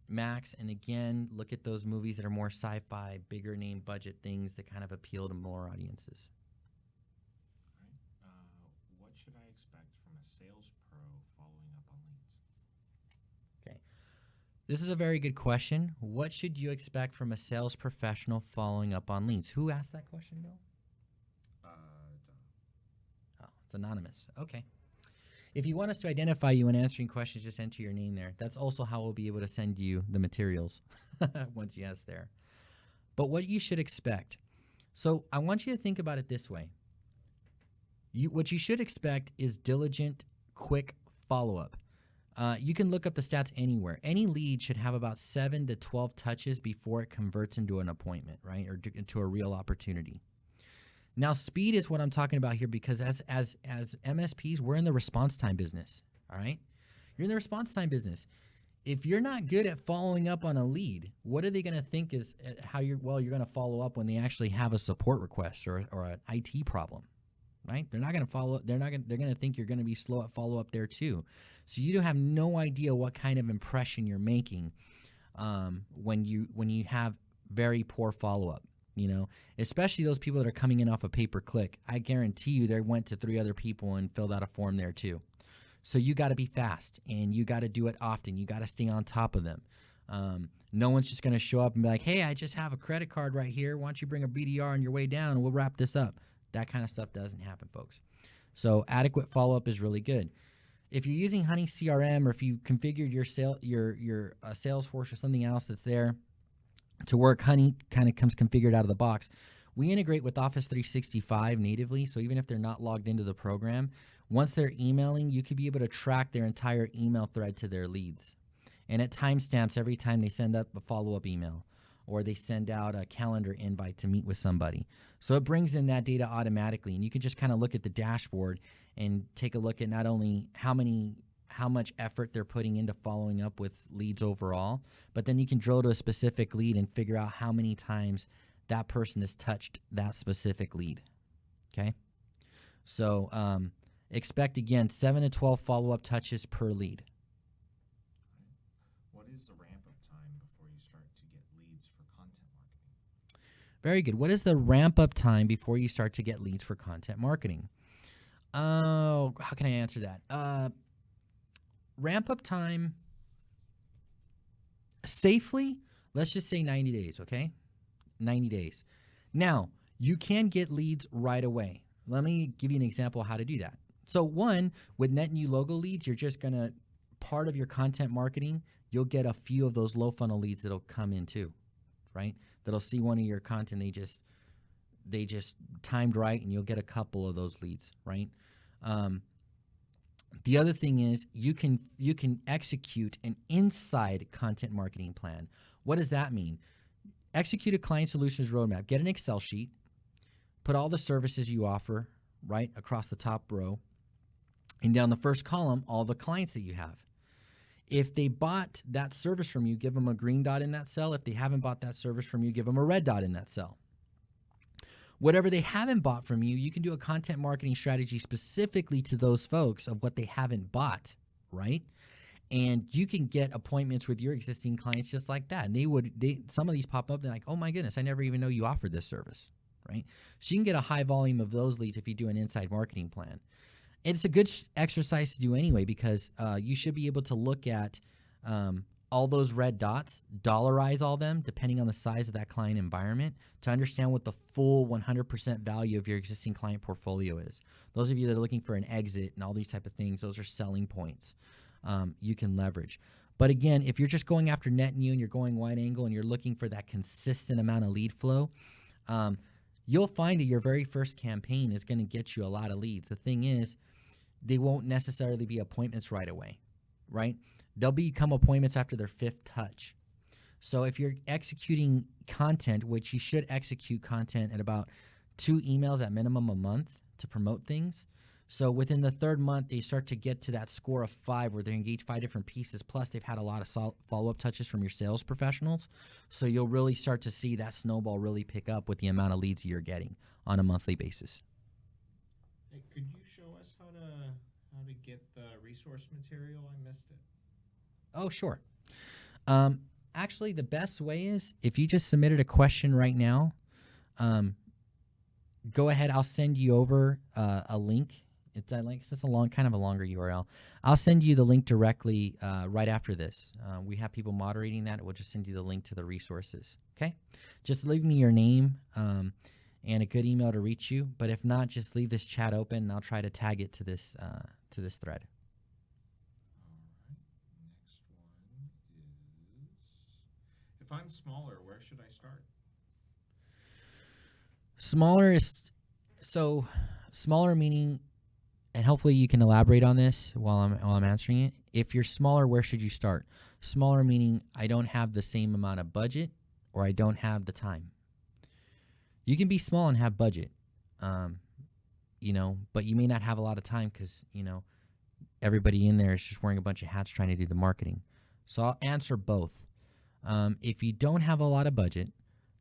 max. And again, look at those movies that are more sci-fi, bigger name budget things that kind of appeal to more audiences. All right. What should I expect from a sales pro following up on leads? Okay. This is a very good question. What should you expect from a sales professional following up on leads? Who asked that question, Bill? Oh, it's anonymous. Okay. If you want us to identify you when answering questions, just enter your name there. That's also how we'll be able to send you the materials once you ask there. But what you should expect. So I want you to think about it this way. What you should expect is diligent, quick follow-up. You can look up the stats anywhere. Any lead should have about 7 to 12 touches before it converts into an appointment, right, or into a real opportunity. Now, speed is what I'm talking about here because as MSPs, we're in the response time business, all right? You're in the response time business. If you're not good at following up on a lead, what are they going to think is how you're going to follow up when they actually have a support request or an IT problem? Right? They're not going to follow. They're going to think you're going to be slow at follow up there too. So you have no idea what kind of impression you're making when you have very poor follow up. You know, especially those people that are coming in off a pay per click. I guarantee you, they went to 3 other people and filled out a form there too. So you got to be fast and you got to do it often. You got to stay on top of them. No one's just going to show up and be like, "Hey, I just have a credit card right here. Why don't you bring a BDR on your way down and we'll wrap this up." That kind of stuff doesn't happen, folks. So adequate follow-up is really good. If you're using Honey CRM or if you configured your Salesforce or something else that's there to work, Honey kind of comes configured out of the box. We integrate with Office 365 natively, so even if they're not logged into the program, once they're emailing, you could be able to track their entire email thread to their leads. And it timestamps every time they send up a follow-up email or they send out a calendar invite to meet with somebody. So it brings in that data automatically, and you can just kind of look at the dashboard and take a look at not only how much effort they're putting into following up with leads overall, but then you can drill to a specific lead and figure out how many times that person has touched that specific lead, okay? So expect, again, 7 to 12 follow-up touches per lead. What is the ramp-up time before you start to get leads for content marketing? Very good. What is the ramp-up time before you start to get leads for content marketing? Oh, how can I answer that? ramp up time safely, let's just say 90 days, okay? 90 days. Now, you can get leads right away. Let me give you an example of how to do that. So one, with net new logo leads, you're just gonna, part of your content marketing, you'll get a few of those low funnel leads that'll come in too, right? That'll see one of your content, they just timed right, and you'll get a couple of those leads, right? The other thing is you can execute an inside content marketing plan. What does that mean? Execute a client solutions roadmap. Get an Excel sheet, put all the services you offer right across the top row, and down the first column, all the clients that you have. If they bought that service from you, give them a green dot in that cell. If they haven't bought that service from you, give them a red dot in that cell. Whatever they haven't bought from you, you can do a content marketing strategy specifically to those folks of what they haven't bought, right? And you can get appointments with your existing clients just like that. And some of these pop up, they're like, oh my goodness, I never even know you offered this service, right? So you can get a high volume of those leads if you do an inside marketing plan. It's a good exercise to do anyway, because you should be able to look at all those red dots, dollarize all them depending on the size of that client environment to understand what the full 100% value of your existing client portfolio is. Those of you that are looking for an exit and all these type of things, those are selling points you can leverage. But again, if you're just going after net new and you're going wide angle and you're looking for that consistent amount of lead flow, you'll find that your very first campaign is going to get you a lot of leads. The thing is, they won't necessarily be appointments right away, right? They'll become appointments after their fifth touch. So if you're executing content, which you should execute content at about 2 emails at minimum a month to promote things. So within the third month, they start to get to that score of 5 where they're engaged 5 different pieces. Plus, they've had a lot of follow-up touches from your sales professionals. So you'll really start to see that snowball really pick up with the amount of leads you're getting on a monthly basis. Hey, could you show us how to get the resource material? I missed it. Oh, sure. Actually, the best way is if you just submitted a question right now, go ahead. I'll send you over a link. It's a longer URL. I'll send you the link directly right after this. We have people moderating that. We'll just send you the link to the resources. Okay, just leave me your name and a good email to reach you. But if not, just leave this chat open, and I'll try to tag it to this thread. If I'm smaller, where should I start? Smaller meaning, and hopefully you can elaborate on this while I'm answering it. If you're smaller, where should you start? Smaller meaning I don't have the same amount of budget, or I don't have the time. You can be small and have budget, but you may not have a lot of time because everybody in there is just wearing a bunch of hats trying to do the marketing. So I'll answer both. If you don't have a lot of budget,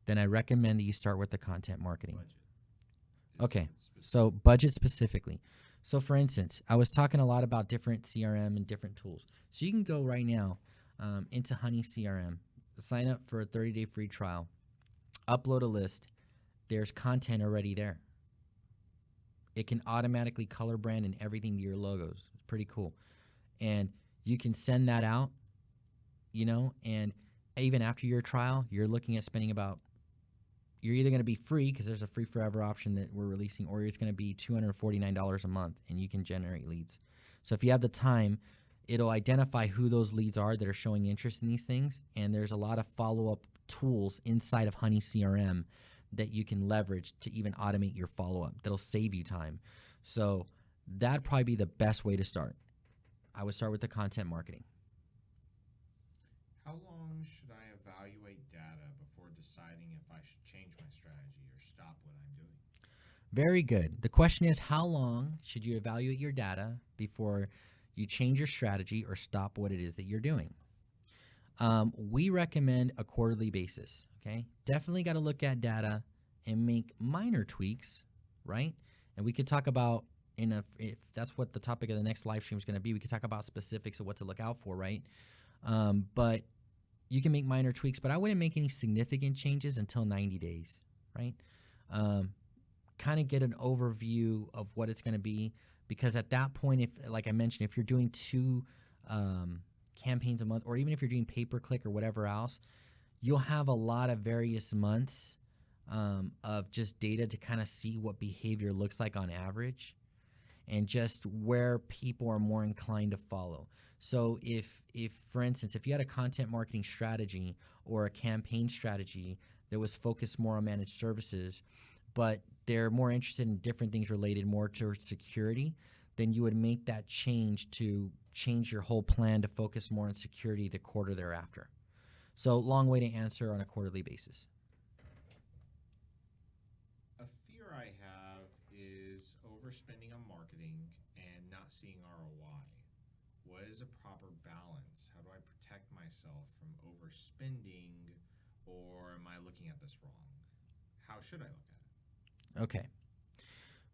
then I recommend that you start with the content marketing. Okay, so budget specifically. So for instance, I was talking a lot about different CRM and different tools. So you can go right now into Honey CRM, sign up for a 30-day free trial, upload a list. There's content already there. It can automatically color brand and everything to your logos. It's pretty cool. And you can send that out, and even after your trial, you're looking at spending you're either going to be free because there's a free forever option that we're releasing, or it's going to be $249 a month and you can generate leads. So if you have the time, it'll identify who those leads are that are showing interest in these things. And there's a lot of follow-up tools inside of Honey CRM that you can leverage to even automate your follow-up. That'll save you time. So that'd probably be the best way to start. I would start with the content marketing. How long should I evaluate data before deciding if I should change my strategy or stop what I'm doing? Very good. The question is, how long should you evaluate your data before you change your strategy or stop what it is that you're doing? We recommend a quarterly basis, okay? Definitely got to look at data and make minor tweaks, right? And we could talk about, if that's what the topic of the next live stream is going to be, we could talk about specifics of what to look out for, right? But you can make minor tweaks, but I wouldn't make any significant changes until 90 days, right? Kind of get an overview of what it's going to be, because at that point, like I mentioned, if you're doing 2 campaigns a month, or even if you're doing pay-per-click or whatever else, you'll have a lot of various months of just data to kind of see what behavior looks like on average and just where people are more inclined to follow. So if for instance, if you had a content marketing strategy or a campaign strategy that was focused more on managed services, but they're more interested in different things related more to security, then you would make that change to change your whole plan to focus more on security the quarter thereafter. So long way to answer on a quarterly basis. A fear I have is overspending on marketing and not seeing ROI. What is a proper balance? How do I protect myself from overspending, or am I looking at this wrong? How should I look at it? Okay.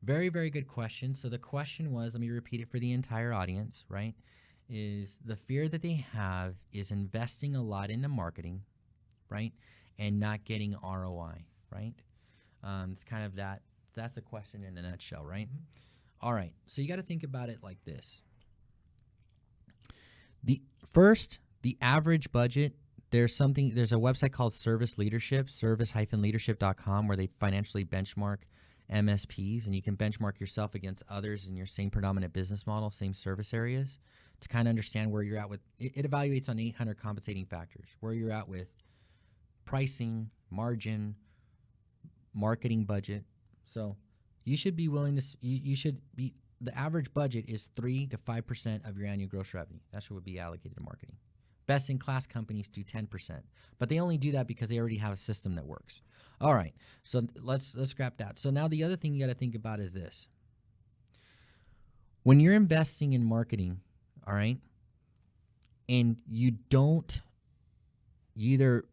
Very, very good question. So the question was, let me repeat it for the entire audience, right? Is the fear that they have is investing a lot into marketing, right? And not getting ROI, right? It's kind of that's the question in a nutshell, right? Mm-hmm. All right. So you got to think about it like this. The average budget, there's a website called Service Leadership, service-leadership.com, where they financially benchmark MSPs, and you can benchmark yourself against others in your same predominant business model, same service areas, to kind of understand where you're at with it. It evaluates on 800 compensating factors, where you're at with pricing, margin, marketing budget. So you should be willing to, the average budget is 3 to 5% of your annual gross revenue. That's what would be allocated to marketing. Best in class companies do 10%, but they only do that because they already have a system that works. All right, so let's scrap that. So now the other thing you got to think about is this. When you're investing in marketing, all right, and you either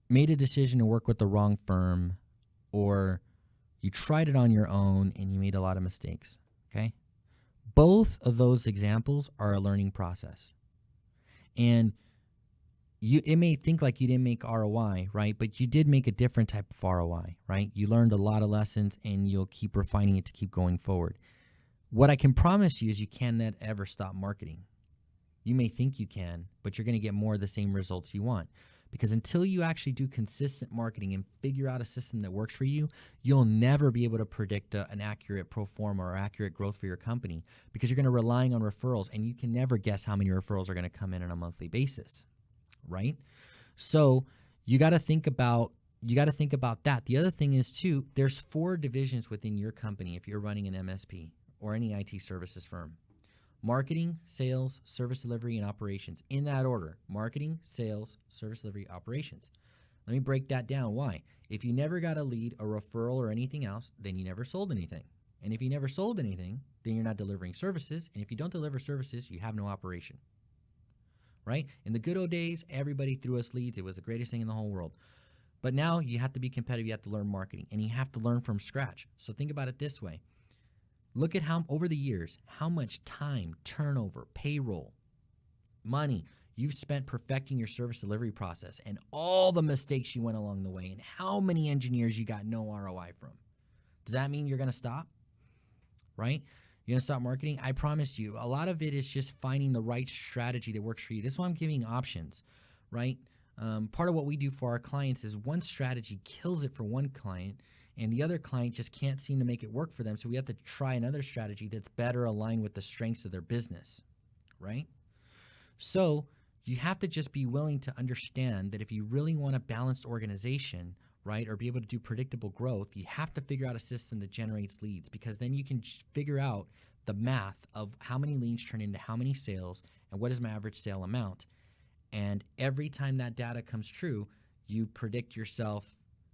made a decision to work with the wrong firm, or you tried it on your own and you made a lot of mistakes, okay? Both of those examples are a learning process. And it may think like you didn't make ROI, right? But you did make a different type of ROI, right? You learned a lot of lessons and you'll keep refining it to keep going forward. What I can promise you is you cannot ever stop marketing. You may think you can, but you're going to get more of the same results you want. Because until you actually do consistent marketing and figure out a system that works for you, you'll never be able to predict an accurate pro forma or accurate growth for your company, because you're going to relying on referrals, and you can never guess how many referrals are going to come in on a monthly basis, right? So you got to think about that. The other thing is too, there's 4 divisions within your company if you're running an MSP or any IT services firm. Marketing, sales, service delivery, and operations. In that order: marketing, sales, service delivery, operations. Let me break that down. Why? If you never got a lead, a referral, or anything else, then you never sold anything. And if you never sold anything, then you're not delivering services. And if you don't deliver services, you have no operation. Right? In the good old days, everybody threw us leads. It was the greatest thing in the whole world. But now you have to be competitive. You have to learn marketing, and you have to learn from scratch. So think about it this way. Look at how, over the years, how much time, turnover, payroll, money you've spent perfecting your service delivery process, and all the mistakes you went along the way, and how many engineers you got no ROI from. Does that mean you're going to stop? Right? You're going to stop marketing? I promise you, a lot of it is just finding the right strategy that works for you. This is why I'm giving options, right? Part of what we do for our clients is one strategy kills it for one client, and the other client just can't seem to make it work for them. So we have to try another strategy that's better aligned with the strengths of their business, right? So you have to just be willing to understand that if you really want a balanced organization, right, or be able to do predictable growth, you have to figure out a system that generates leads, because then you can figure out the math of how many leads turn into how many sales and what is my average sale amount. And every time that data comes true, you predict yourself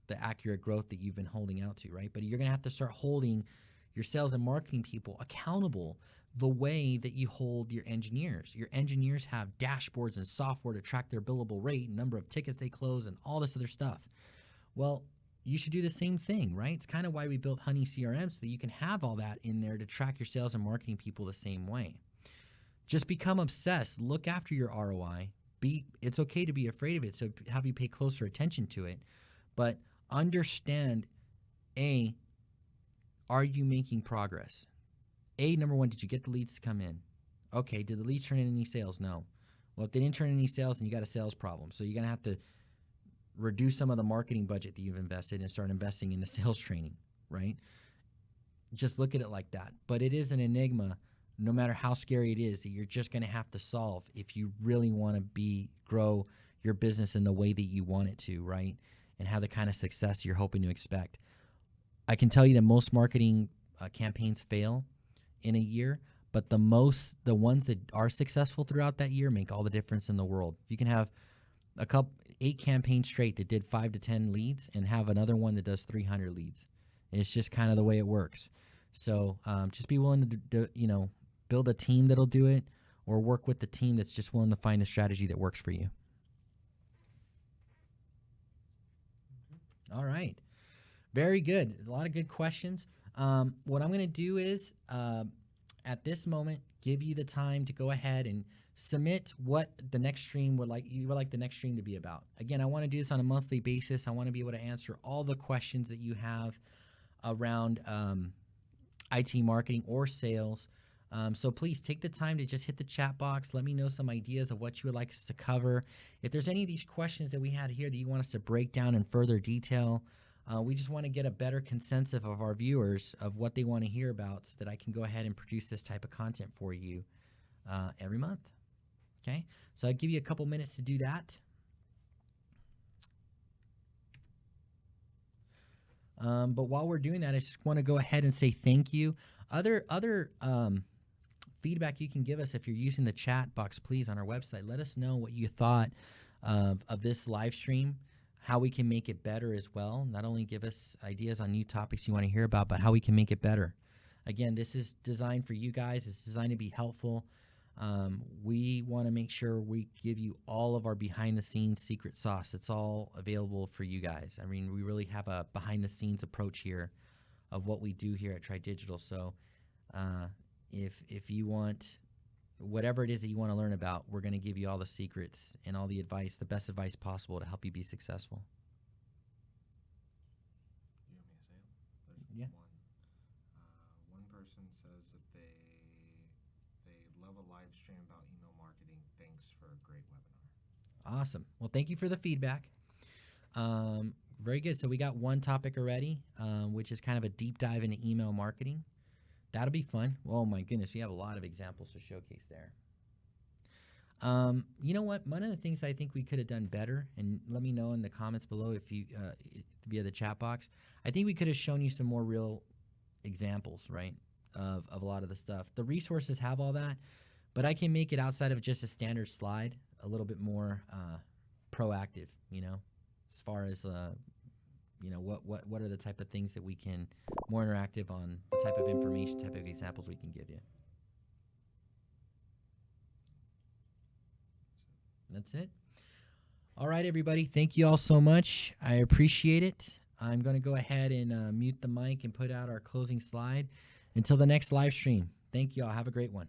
the accurate growth that you've been holding out to, right? But you're going to have to start holding your sales and marketing people accountable the way that you hold your engineers. Your engineers have dashboards and software to track their billable rate, number of tickets they close, and all this other stuff. Well, you should do the same thing, right? It's kind of why we built Honey CRM, so that you can have all that in there to track your sales and marketing people the same way. Just become obsessed. Look after your ROI. It's okay to be afraid of it, so have you pay closer attention to it. But understand, are you making progress? Number one, did you get the leads to come in? Okay, did the leads turn in any sales? No. Well, if they didn't turn in any sales, then you got a sales problem. So you're going to have to reduce some of the marketing budget that you've invested and start investing in the sales training, right? Just look at it like that. But it is an enigma, no matter how scary it is, that you're just going to have to solve if you really want to grow your business in the way that you want it to, right? And have the kind of success you're hoping to expect. I can tell you that most marketing campaigns fail in a year, but the ones that are successful throughout that year make all the difference in the world. You can have 8 campaigns straight that did 5 to 10 leads and have another one that does 300 leads. It's just kind of the way it works. So just be willing to build a team that'll do it, or work with the team that's just willing to find the strategy that works for you. All right. Very good. A lot of good questions. What I'm going to do is, at this moment, give you the time to go ahead and submit what the next stream you would like the next stream to be about. Again, I want to do this on a monthly basis. I want to be able to answer all the questions that you have around IT marketing or sales. So please take the time to just hit the chat box. Let me know some ideas of what you would like us to cover. If there's any of these questions that we had here that you want us to break down in further detail, we just want to get a better consensus of our viewers of what they want to hear about, so that I can go ahead and produce this type of content for you every month. Okay, so I'll give you a couple minutes to do that. But while we're doing that, I just want to go ahead and say thank you. Other feedback you can give us if you're using the chat box, please, on our website. Let us know what you thought of this live stream, how we can make it better as well. Not only give us ideas on new topics you want to hear about, but how we can make it better. Again, this is designed for you guys. It's designed to be helpful. We want to make sure we give you all of our behind-the-scenes secret sauce. It's all available for you guys. I mean, we really have a behind-the-scenes approach here of what we do here at TRIdigital. So if you want whatever it is that you want to learn about, we're going to give you all the secrets and all the advice, the best advice possible to help you be successful. You want me to say it? Yeah. One person says that they love a live stream about email marketing. Thanks for a great webinar. Awesome. Well, thank you for the feedback. Very good. So we got one topic already, which is kind of a deep dive into email marketing. That'll be fun. Oh my goodness, we have a lot of examples to showcase there. You know what? One of the things I think we could have done better, and let me know in the comments below if you via the chat box. I think we could have shown you some more real examples, right, of a lot of the stuff. The resources have all that, but I can make it outside of just a standard slide a little bit more proactive. As far as what are the type of things that we can more interactive on, the type of information, type of examples we can give you. That's it. All right, everybody. Thank you all so much. I appreciate it. I'm going to go ahead and mute the mic and put out our closing slide. Until the next live stream. Thank you all. Have a great one.